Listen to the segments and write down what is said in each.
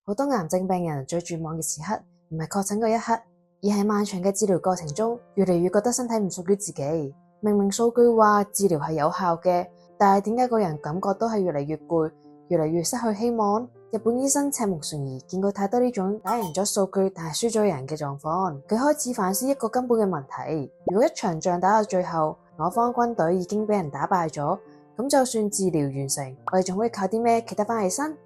好多癌症病人最絕望嘅時刻，唔係確診嗰一刻，而係漫長嘅治療過程中，越嚟越覺得身體唔屬於自己。明明數據話治療係有效嘅，但係點解個人感覺都係越嚟越攰，越嚟越失去希望？日本醫生赤木純兒見過太多呢種打贏咗數據但係輸咗人嘅狀況，佢開始反思一個根本嘅問題：如果一場仗打到最後，我方軍隊已經俾人打敗咗，咁就算治療完成，我哋仲可以靠啲咩企得翻起身？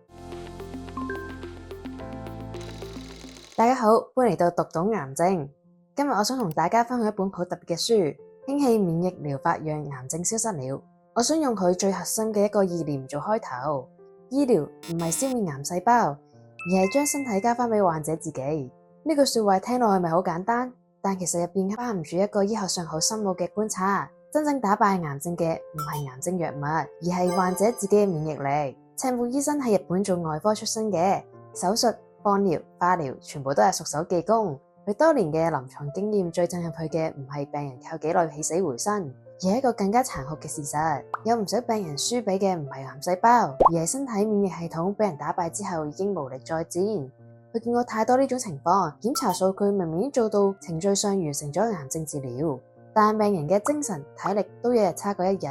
大家好，歡迎嚟到讀懂癌症。今日我想同大家分享一本好特別嘅書，輕氣免疫療法讓癌症消失了。我想用佢最核心嘅一個意念做開頭。醫療唔係消滅癌細胞，而係將身體交翻俾患者自己。呢句說話聽落係咪好簡單？但其實入邊包含住一個醫學上好深奧嘅觀察。真正打敗癌症嘅唔係癌症藥物，而係患者自己嘅免疫力。赤木醫生係日本做外科出身嘅，手術、放療、化療全部都係熟手技工。佢多年嘅臨床經驗最震撼佢嘅唔係病人靠幾耐起死回生，而係一個更加殘酷嘅事實。有唔少病人輸俾嘅唔係癌細胞，而係身體免疫系統俾人打敗之後已經無力再戰。佢見過太多呢種情況，檢查數據明明做到程序上完成咗癌症治療，但病人嘅精神體力都一日差過一日，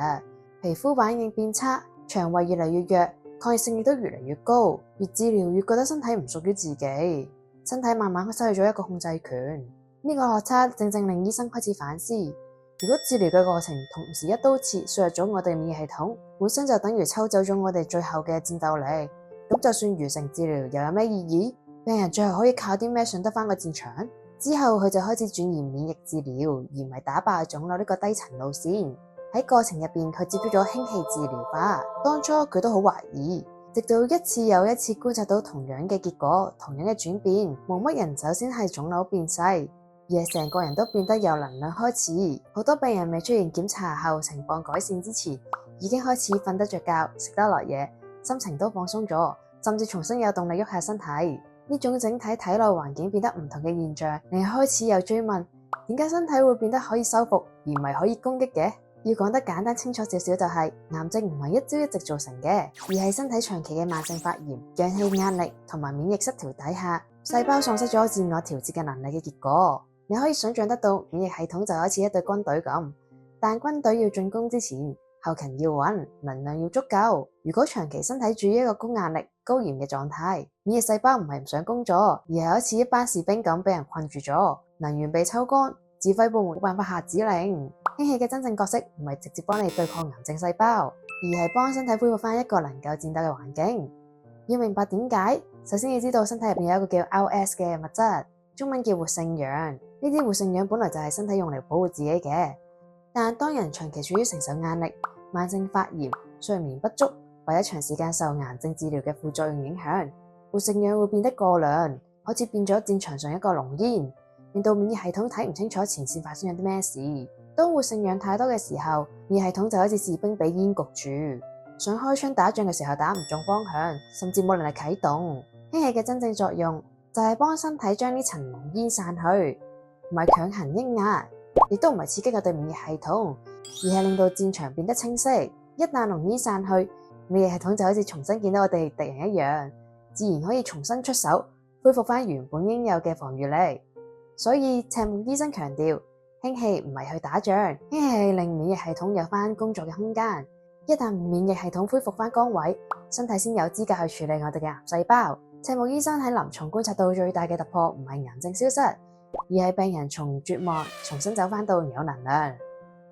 皮膚反應變差，腸胃越嚟越弱，抗逆性亦都越嚟越高，越治療越覺得身體唔屬於自己，身體慢慢失去咗一個控制權。呢個落差正正令醫生開始反思，如果治療嘅過程同時一刀切削弱咗我哋免疫系統，本身就等於抽走咗我哋最後嘅戰鬥力，咁就算完成治療又有咩意義？病人最後可以靠啲咩上得返個戰場？之後佢就開始轉移免疫治療，而唔係打敗腫瘤呢個低層路線。喺過程入邊，佢接觸咗輕氣治療法。當初佢都好懷疑，直到一次又一次觀察到同樣嘅結果，同樣嘅轉變，冇乜人首先係腫瘤變細，而係成個人都變得有能量開始。好多病人未出現檢查後情況改善之前，已經開始瞓得着覺、食得落嘢，心情都放鬆咗，甚至重新有動力喐下身體。呢種整體體內環境變得唔同嘅現象，令人開始有追問：點解身體會變得可以修復，而唔係可以攻擊嘅？要講得簡單清楚少少，就係癌症唔係一朝一夕造成嘅，而係身體長期嘅慢性發炎、氧氣壓力同埋免疫失調底下，細胞喪失咗自我調節嘅能力嘅結果。你可以想象得到，免疫系統就好似一隊軍隊咁，但軍隊要進攻之前，後勤要穩，能量要足夠。如果長期身體處於一個高壓力、高鹽嘅狀態，免疫細胞唔係唔想工作，而係好似一班士兵咁俾人困住咗，能源被抽乾，指揮部門冇辦法下指令。輕氣嘅真正角色唔係直接幫你對抗癌症細胞，而係幫身體恢復翻一個能夠戰鬥嘅環境。要明白點解，首先要知道身體入邊有一個叫 RS 嘅物質，中文叫活性氧。呢啲活性氧本來就係身體用嚟保護自己嘅，但當人長期處於承受壓力、慢性發炎、睡眠不足，或者長時間受癌症治療嘅副作用影響，活性氧會變得過量，好似變咗戰場上一個濃煙，令到免疫系統睇唔清楚前線發生咗啲咩事。當活性氧太多嘅時候，免疫系統就好似士兵俾煙焗住，想開槍打仗嘅時候打唔中方向，甚至冇能力啟動。輕氣嘅真正作用就係幫身體將呢層濃煙散去，唔係強行抑壓，亦都唔係刺激我哋免疫系統，而係令到戰場變得清晰。一旦濃煙散去，免疫系統就好似重新見到我哋敵人一樣，自然可以重新出手，恢復翻原本應有嘅防禦力。所以赤木醫生強調，輕氣唔係去打仗，輕氣係令免疫系統有翻工作嘅空間。一旦免疫系統恢復翻崗位，身體先有資格去處理我哋嘅癌細胞。赤木醫生喺臨床觀察到最大嘅突破唔係癌症消失，而係病人從絕望重新走翻到有能量。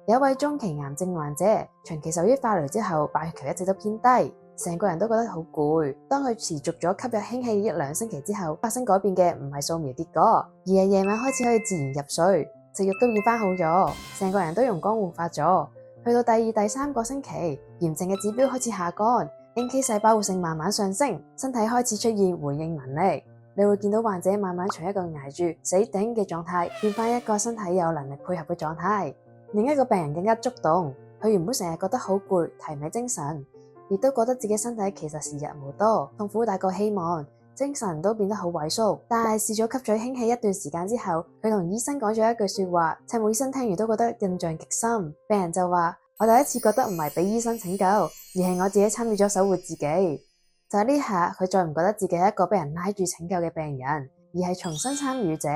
有一位中期癌症患者，長期受於化療之後，白血球一直都偏低，成個人都覺得好攰。當佢持續咗吸入輕氣1-2星期之後，發生改變嘅唔係掃描結果，而係夜晚開始可以自然入睡，食慾都變翻好咗，成個人都容光煥發咗。去到第2、第3個星期，炎症嘅指標開始下降，NK 細胞活性慢慢上升，身體開始出現回應能力。你會見到患者慢慢從一個捱住死頂嘅狀態，變翻一個身體有能力配合嘅狀態。另一個病人更加觸動，佢原本成日覺得好攰，提唔起精神，亦都覺得自己身體其實時日無多，痛苦大過希望，精神都變得好萎縮。但係試咗吸取輕氣一段時間之後，佢同醫生講咗一句說話，赤木醫生聽完都覺得印象極深。病人就話：我第一次覺得唔係俾醫生拯救，而係我自己參與咗守護自己。就係呢下，佢再唔覺得自己係一個被人拉住拯救嘅病人，而係重新參與者，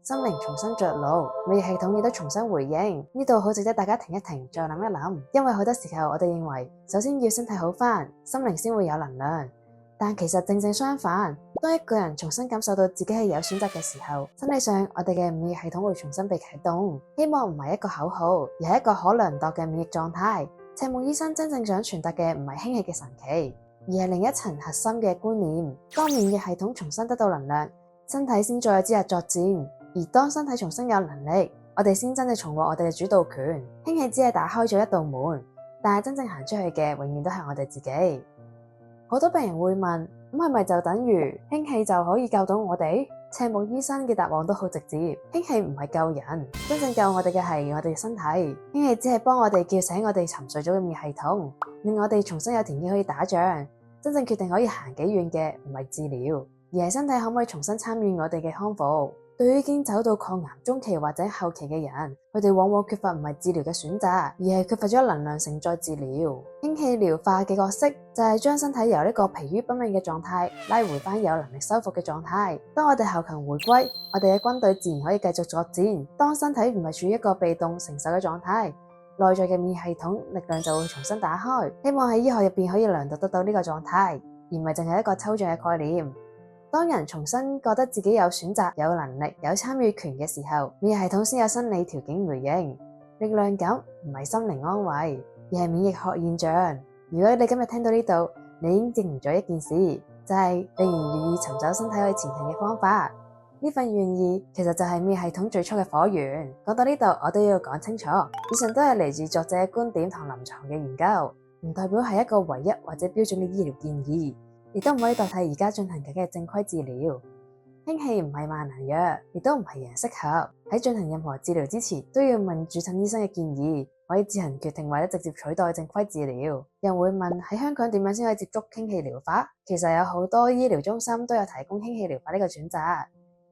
心靈重新着陸，免疫系統亦都重新回應。呢度好值得大家停一停，再諗一諗，因為好多時候我哋認為，首先要身體好返，心靈先會有能量。但其實正正相反，當一個人重新感受到自己係有選擇嘅時候，身體上我哋嘅免疫系統會重新被啟動。希望唔係一個口號，而係一個可量度嘅免疫狀態。赤木醫生真正想傳達嘅唔係氫氣嘅神奇，而係另一層核心嘅觀念。當免疫系統重新得到能量，身體先再有資格作戰。而當身體重新有能力，我哋先真正重獲我哋嘅主導權。氫氣只係打開咗一道門，但係真正行出去嘅永遠都係我哋自己。好多病人會問，咁係咪就等於氫氣就可以救到我哋？赤木醫生嘅答案都好直接，氫氣唔係救人，真正救我哋嘅係我哋嘅身體。氫氣只係幫我哋叫醒我哋沉睡咗嘅免疫系統，令我哋重新有條件可以打仗。真正決定可以行幾遠嘅唔係治療，而係身體可唔可以重新參與我哋嘅康復。對於已經走到抗癌中期或者後期嘅人，佢哋往往缺乏唔係治療嘅選擇，而係缺乏咗能量承載治療。氫氣療法嘅角色就係將身體由呢個疲於奔命嘅狀態拉回翻有能力修復嘅狀態。當我哋後勤回歸，我哋嘅軍隊自然可以繼續作戰。當身體唔係處於一個被動承受嘅狀態，內在嘅免疫系統力量就會重新打開。希望喺醫學入邊可以量度得到呢個狀態，而唔係淨係一個抽象嘅概念。當人重新覺得自己有選擇、有能力、有參與權嘅時候，免疫系統先有生理條件回應。力量感唔係心靈安慰，而係免疫學現象。如果你今日聽到呢度，你已經證明咗一件事，就係你仍然願意尋找身體可以前行嘅方法。呢份願意其實就係免疫系統最初嘅火源。講到呢度，我都要講清楚，以上都係嚟自作者嘅觀點同臨床嘅研究，唔代表係一個唯一或者標準嘅醫療建議。亦都唔可以代替而家進行緊嘅正規治療。氫氣唔係萬能藥，亦都唔係人人適合。喺進行任何治療之前，都要問主診醫生嘅建議，可以自行決定或者直接取代正規治療。有人會問，喺香港點樣先可以接觸氫氣療法？其實有好多醫療中心都有提供氫氣療法呢個選擇。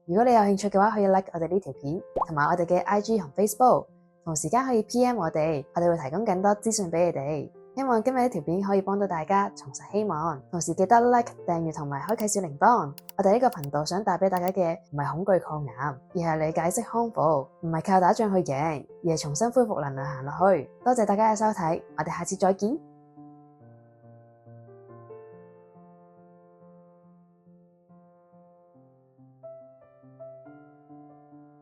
如果你有興趣嘅話，可以 like 我哋呢條片，同埋我哋嘅 IG 同 Facebook， 同時間可以 PM 我哋會提供更多資訊俾你哋。希望今日呢條片可以幫到大家重拾希望，同時記得 like、訂閱同埋開啟小鈴鐺。我哋呢個頻道想帶俾大家嘅唔係恐懼抗癌，而係理解式康復，唔係靠打仗去贏，而係重新恢復能量行落去。多謝大家嘅收睇，我哋下次再見。